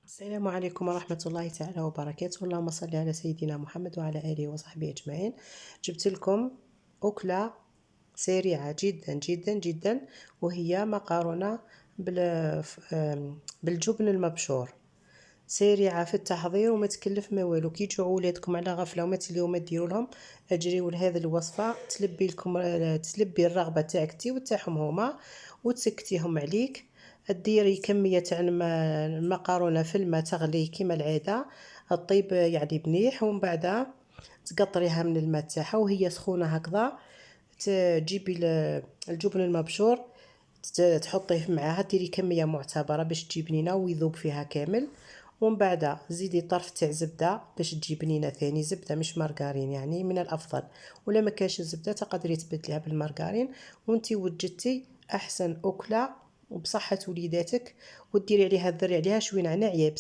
السلام عليكم ورحمة الله تعالى وبركاته. اللهم صل على سيدنا محمد وعلى آله وصحبه أجمعين. جبت لكم أكلة سريعة جدا جدا جدا، وهي مقارنة بالجبن المبشور. سريعة في التحضير وما تكلف ما والو. كي تجوعوا ولادكم على غفلة وما تليو ما ديروا لهم، اجريوا لهذه الوصفة تلبي لكم، تلبي الرغبة تاعك تي وتاعهم هما، وتسكتيهم عليك. ديري كمية تاع المقارونة في الماء تغلي كما العادة، الطيب يعني بنيح، ومن بعد تقطريها من الماء تاعها وهي سخونة هكذا. تجيبي الجبن المبشور تحطيه معاها، ديري كمية معتبرة باش تجي بنينة ويذوب فيها كامل. ومن بعد زيدي طرف تاع زبدة باش تجي بنينة ثاني، زبدة مش مارغرين يعني من الافضل، ولا ما كانش الزبدة تقدري تبدليها بالمارغرين. وانتي وجدتي احسن اكلة وبصحة وليداتك. وديري عليها، ذري عليها شويه نعناع يابس.